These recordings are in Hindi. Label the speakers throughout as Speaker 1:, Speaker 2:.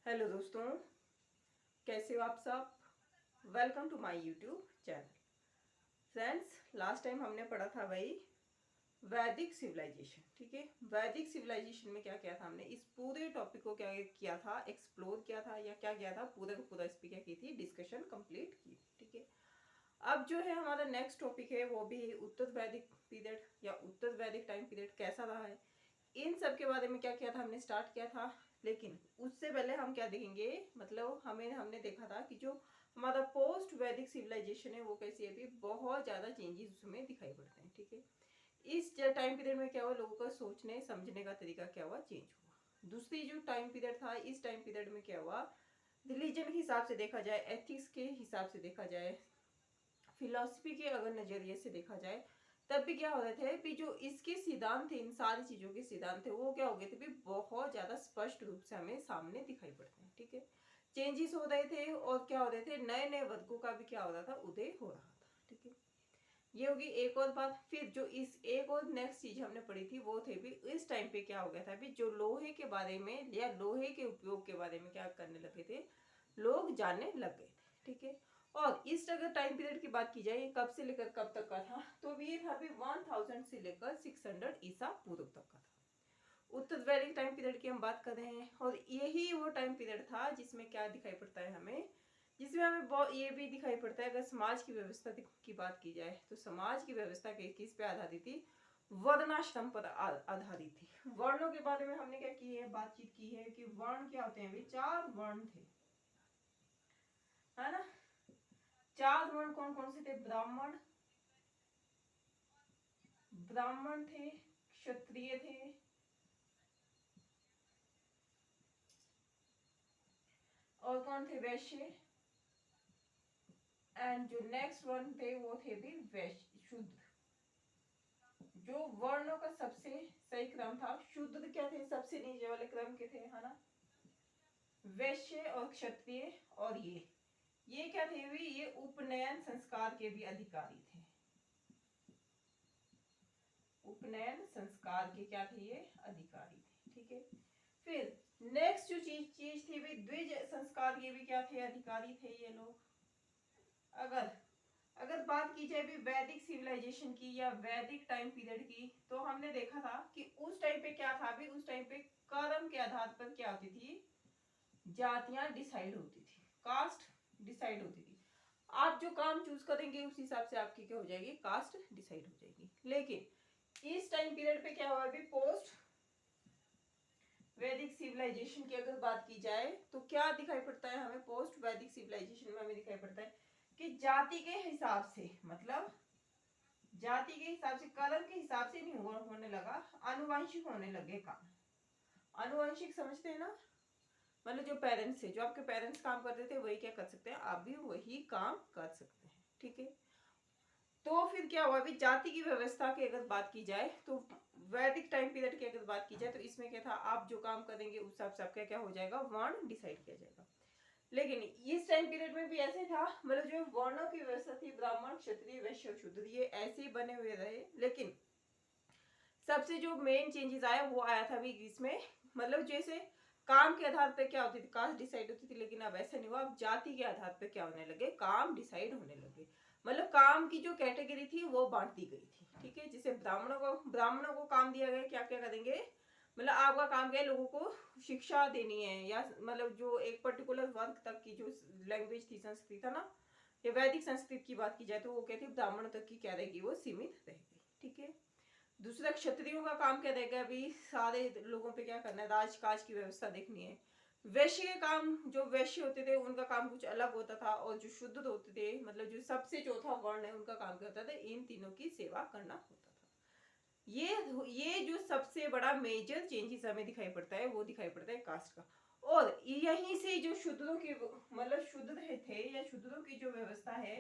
Speaker 1: हेलो दोस्तों, कैसे हो आप सब। Welcome to my YouTube channel. Friends, last time हमने पढ़ा था भाई वैदिक सिविलाइजेशन। ठीक है, वैदिक सिविलाइजेशन में क्या किया था हमने, इस पूरे टॉपिक को क्या किया था, एक्सप्लोर किया था या क्या किया था, पूरे का पूरा इस पे क्या की थी, डिस्कशन कंप्लीट की। ठीक है, अब जो है हमारा नेक्स्ट टॉपिक है वो भी उत्तर वैदिक पीरियड या उत्तर वैदिक टाइम पीरियड कैसा रहा है, इन सब के बारे में क्या किया था, हमने स्टार्ट किया था। लेकिन उससे पहले हम क्या देखेंगे, मतलब हमने देखा था कि जो हमारा पोस्ट वैदिक सिविलाइजेशन है वो कैसी है, अभी बहुत ज्यादा चेंजेस उसमें दिखाई पड़ते हैं। ठीक है, इस टाइम पीरियड में क्या हुआ, लोगों का सोचने समझने का तरीका क्या हुआ, चेंज हुआ। दूसरी जो टाइम पीरियड था, इस टाइम पीरियड में क्या हुआ, रिलीजन के हिसाब से देखा जाए, एथिक्स के हिसाब से देखा जाए, फिलॉसफी के अगर नजरिए से देखा जाए, तब भी क्या हो रहे थे भी, जो इसके सिद्धांत थे, इन सारी चीजों के सिद्धांत थे, वो क्या हो गए थे भी, बहुत ज्यादा स्पष्ट रूप से हमें सामने दिखाई पड़ते हैं। ठीक है, चेंजेस हो रहे थे और क्या हो रहे थे, नए नए वर्गों का भी क्या हो रहा था, उदय हो रहा था। ठीक है, ये होगी एक और बात। फिर जो इस एक और नेक्स्ट चीज हमने पढ़ी थी वो थे भी, इस टाइम पे क्या हो गया था भी, जो लोहे के बारे में या लोहे के उपयोग के बारे में क्या करने लगे थे, लोग जानने लग गए थे। ठीक है, और इस अगर टाइम पीरियड की बात की जाए, कब से लेकर कब तक का था, तो ये था भी 1000 से लेकर 600 ईसा पूर्व तक का था। उत्तर वैदिक टाइम पीरियड की हम बात कर रहे हैं, और यही वो टाइम पीरियड था जिसमें क्या दिखाई पड़ता है हमें, जिसमें हमें बहुत ये भी दिखाई पड़ता है, अगर समाज की व्यवस्था की बात की जाए तो समाज की व्यवस्था किस पे आधारित थी, वर्णाश्रम पर आधारित थी। वर्णों के बारे में हमने क्या की है, बातचीत की है कि वर्ण क्या होते हैं, वे 4 वर्ण थे, है ना। 4 वर्ण कौन कौन से थे, ब्राह्मण, ब्राह्मण थे, क्षत्रिय थे, और कौन थे, वैश्य, एंड जो नेक्स्ट वन थे वो थे भी वैश्य, शूद्र। जो वर्णों का सबसे सही क्रम था, शूद्र क्या थे, सबसे नीचे वाले क्रम के थे, है ना। वैश्य और क्षत्रिय, और ये क्या थे भी, ये उपनयन संस्कार के भी अधिकारी थे। उपनयन संस्कार के क्या थे, ये अधिकारी थे। ठीक है, फिर नेक्स्ट जो चीज थी भी, द्विज संस्कार के भी क्या थे, अधिकारी थे ये लोग। अगर अगर बात की जाए भी वैदिक सिविलाइजेशन की या वैदिक टाइम पीरियड की, तो हमने देखा था कि उस टाइम पे क्या था भी, उस टाइम पे कर्म के आधार पर क्या होती थी, जातियां डिसाइड होती थी, कास्ट डिसाइड होती थी। आप जो काम चूज करेंगे उस हिसाब से आपकी क्या हो जाएगी, कास्ट डिसाइड हो जाएगी। लेकिन इस टाइम पीरियड पे क्या हुआ अभी, पोस्ट वैदिक सिविलाइजेशन की अगर बात की जाए तो क्या दिखाई पड़ता है हमें, पोस्ट वैदिक सिविलाइजेशन में हमें दिखाई पड़ता है कि जाति के हिसाब से, मतलब जाति के हिसाब से, कर्म के हिसाब से नहीं होने लगा, आनुवंशिक होने लगे काम। आनुवंशिक समझते हैं ना, मतलब जो पेरेंट्स है, जो आपके पेरेंट्स काम करते थे वही क्या कर सकते हैं, आप भी वही काम कर सकते हैं। ठीक है, तो फिर क्या हुआ अभी, जाति की व्यवस्था की अगर बात की जाए तो वैदिक टाइम पीरियड की अगर बात की जाए तो इसमें क्या था, आप जो काम करेंगे उस हिसाब से आपका क्या हो जाएगा, वर्ण डिसाइड किया जाएगा। लेकिन इस टाइम पीरियड में भी ऐसे था, मतलब जो वर्णों की व्यवस्था थी, ब्राह्मण, क्षत्रिय, वैश्य, शूद्र, ये ऐसे ही बने हुए रहे। लेकिन सबसे जो मेन चेंजेस आया वो आया था भी इसमें, मतलब जैसे काम के आधार पे क्या होती थी, कास्ट डिसाइड होती थी, लेकिन अब ऐसा नहीं हुआ, अब जाति के आधार पे क्या होने लगे, काम डिसाइड होने लगे। मतलब काम की जो कैटेगरी थी वो बांट दी गई थी। ठीक है, जैसे ब्राह्मणों को काम दिया गया, क्या क्या करेंगे, मतलब आपका काम क्या है, लोगों को शिक्षा देनी है, या मतलब जो एक पर्टिकुलर वर्ग तक की जो लैंग्वेज थी, संस्कृत था ना, या वैदिक संस्कृत की बात की जाए तो वो क्या थी, ब्राह्मणों तक की क्या रहेगी, वो सीमित रहेगी। ठीक है, दूसरा क्षत्रियों का काम क्या रहेगा, अभी सारे लोगों पे क्या करना है, राजकाज की व्यवस्था देखनी है। वैश्य के काम, जो वैश्य होते थे उनका काम कुछ अलग होता था, और जो शुद्ध होते थे, मतलब जो सबसे चौथा वर्ण है, उनका काम क्या होता था, इन तीनों की सेवा करना होता था। ये जो सबसे बड़ा मेजर चेंजेस हमें दिखाई पड़ता है वो दिखाई पड़ता है कास्ट का। और यहीं से जो शूद्रों की, मतलब शूद्र थे या शूद्रों की जो व्यवस्था है,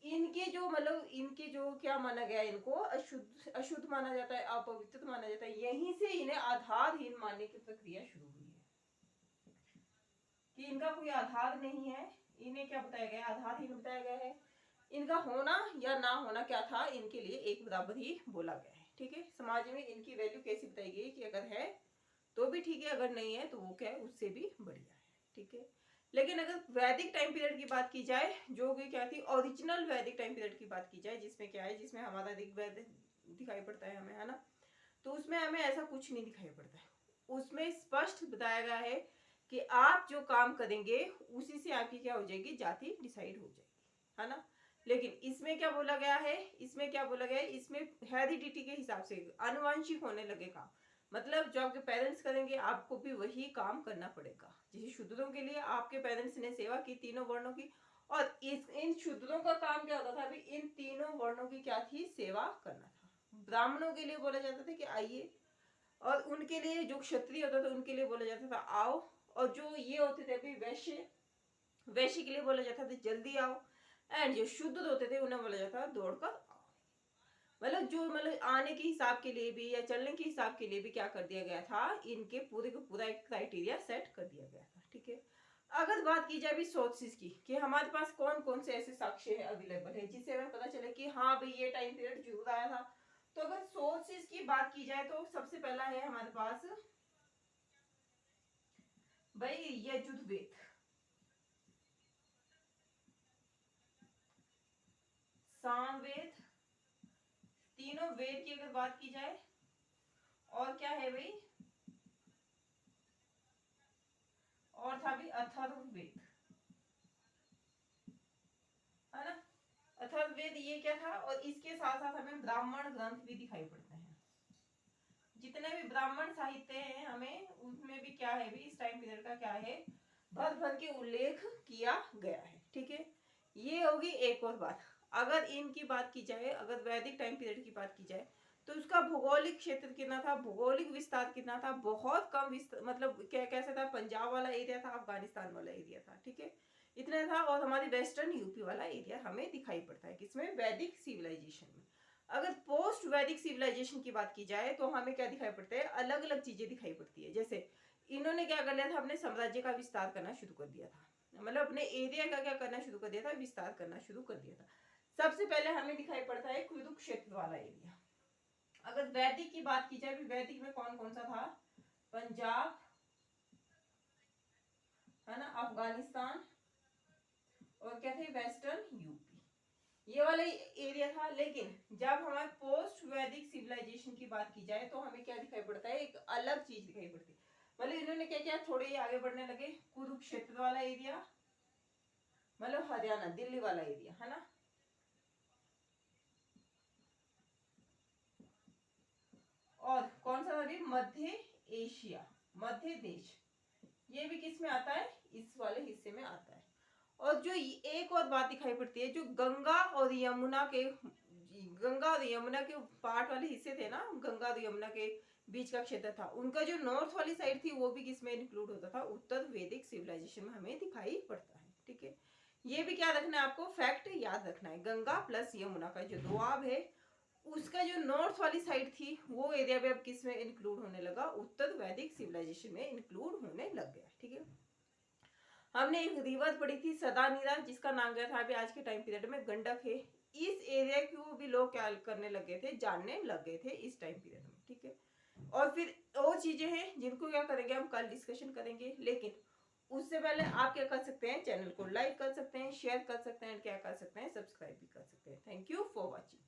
Speaker 1: इनके जो, मतलब इनके जो क्या माना गया, इनको अशुद्ध अशुद्ध माना जाता है, अपवित्र माना जाता है, यहीं से इन्हें आधारहीन मानने की प्रक्रिया शुरू हुई है कि इनका कोई आधार नहीं है। इन्हें क्या बताया गया, आधारहीन बताया गया है। इनका होना या ना होना क्या था, इनके लिए एक बराबर ही बोला गया है। ठीक है, समाज में इनकी वैल्यू कैसी बताई गई कि अगर है तो भी ठीक है, अगर नहीं है तो वो क्या है, उससे भी बढ़िया है। ठीक है। लेकिन अगर वैदिक टाइम पीरियड की बात की जाए, जो कि क्या थी, ओरिजिनल वैदिक टाइम पीरियड की बात की जाए, जिसमें क्या है, जिसमें हमारा ऋग्वेद दिखाई पड़ता है हमें, है ना, तो उसमें हमें ऐसा कुछ नहीं दिखाई पड़ता है। उसमें स्पष्ट बताया गया है कि आप जो काम करेंगे उसी से आपकी क्या हो जाएगी, जाति डिसाइड हो जाएगी, है ना। लेकिन इसमें क्या बोला गया है, इसमें क्या बोला गया है, इसमें हेरिडिटी के हिसाब से आनुवंशिक होने लगेगा। मतलब जो आपके पेरेंट्स करेंगे आपको भी वही काम करना पड़ेगा। जैसे शूद्रों के लिए आपके पेरेंट्स ने सेवा की तीनों वर्णों की, और इन शूद्रों का काम क्या होता था, अभी इन तीनों वर्णों की क्या थी, सेवा करना था। ब्राह्मणों के लिए बोला जाता था कि आइए, और उनके लिए जो क्षत्रिय होता था उनके लिए बोला जाता था आओ, और जो ये होते थे अभी वैश्य, वैश्य के लिए बोला जाता था जल्दी आओ, एंड जो शुद्ध होते थे उन्हें बोला जाता था दौड़कर आओ। मतलब जो मतलब आने के हिसाब के लिए भी या चलने के हिसाब के लिए भी क्या कर दिया गया था, इनके पूरे का पूरा एक क्राइटेरिया सेट कर दिया गया था, ठीक है। अगर बात की जाए भी सोर्सेज की, कि हमारे पास कौन कौन से ऐसे साक्ष्य अवेलेबल है जिससे हमें पता चले कि हाँ भाई ये टाइम पीरियड जरूर आया था, तो अगर सोर्सेज की बात की जाए तो सबसे पहला है हमारे पास भाई यजुर्वेद, सामवेद, तीनों वेद की अगर बात की जाए, और क्या है भाई, और था भी अथर्ववेद, है ना। अथर्ववेद ये क्या था, और इसके साथ साथ हमें ब्राह्मण ग्रंथ भी दिखाई पड़ते हैं। जितने भी ब्राह्मण साहित्य हैं हमें उसमें भी क्या है भी, इस टाइम पीरियड का क्या है, भर भर के उल्लेख किया गया है, ठीक है। ये होगी एक और बात। अगर इनकी बात की जाए, अगर वैदिक टाइम पीरियड की बात की जाए, तो उसका भौगोलिक क्षेत्र कितना था, भौगोलिक विस्तार कितना था, बहुत कम विस्तार, मतलब क्या कैसे था, पंजाब वाला एरिया था, अफगानिस्तान वाला एरिया था, ठीक है, इतना था। और हमारी वेस्टर्न यूपी वाला एरिया हमें दिखाई पड़ता है किसमें, वैदिक सिविलाइजेशन में। अगर पोस्ट वैदिक सिविलाइजेशन की बात की जाए तो हमें क्या दिखाई पड़ता है, अलग अलग चीजें दिखाई पड़ती है। जैसे इन्होंने क्या कर लिया था, अपने साम्राज्य का विस्तार करना शुरू कर दिया था, मतलब अपने एरिया का क्या करना शुरू कर दिया था, विस्तार करना शुरू कर दिया था। सबसे पहले हमें दिखाई पड़ता है कुरुक्षेत्र वाला एरिया। अगर वैदिक की बात की जाए, वैदिक में कौन कौन सा था, पंजाब, है ना, अफगानिस्तान, और क्या थे, वेस्टर्न यूपी, ये वाला एरिया था। लेकिन जब हमारे पोस्ट वैदिक सिविलाइजेशन की बात की जाए तो हमें क्या दिखाई पड़ता है, एक अलग चीज दिखाई पड़ती है। मतलब इन्होंने क्या किया, थोड़े ही आगे बढ़ने लगे, कुरुक्षेत्र वाला एरिया, मतलब हरियाणा दिल्ली वाला एरिया, है ना, और कौन सा था, मध्य एशिया, मध्य देश, ये भी किस में आता है, इस वाले हिस्से में आता है। और जो एक और बात दिखाई पड़ती है, जो गंगा और यमुना के, गंगा और यमुना के पार्ट वाले हिस्से थे ना, गंगा और यमुना के बीच का क्षेत्र था, उनका जो नॉर्थ वाली साइड थी वो भी किसमें इंक्लूड होता था, उत्तर वैदिक सिविलाइजेशन में हमें दिखाई पड़ता है, ठीक है। ये भी क्या रखना है आपको, फैक्ट याद रखना है, गंगा प्लस यमुना का जो दोआब है उसका जो नॉर्थ वाली साइड थी वो एरिया भी अब किस में इंक्लूड होने लगा, उत्तर वैदिक सिविलाइजेशन में इंक्लूड होने लग गया, ठीक है। हमने एक रिवर पढ़ी थी सदानीरा, जिसका नाम गया था अभी आज के टाइम पीरियड में गंडक है। इस एरिया को भी लोग क्या करने लगे थे, जानने लग गए थे इस टाइम पीरियड में, ठीक है। और फिर और चीजें हैं जिनको क्या करेंगे, हम कल डिस्कशन करेंगे। लेकिन उससे पहले आप क्या कर सकते हैं, चैनल को लाइक कर सकते हैं, शेयर कर सकते हैं, क्या कर सकते हैं, सब्सक्राइब भी कर सकते हैं। Thank you for watching.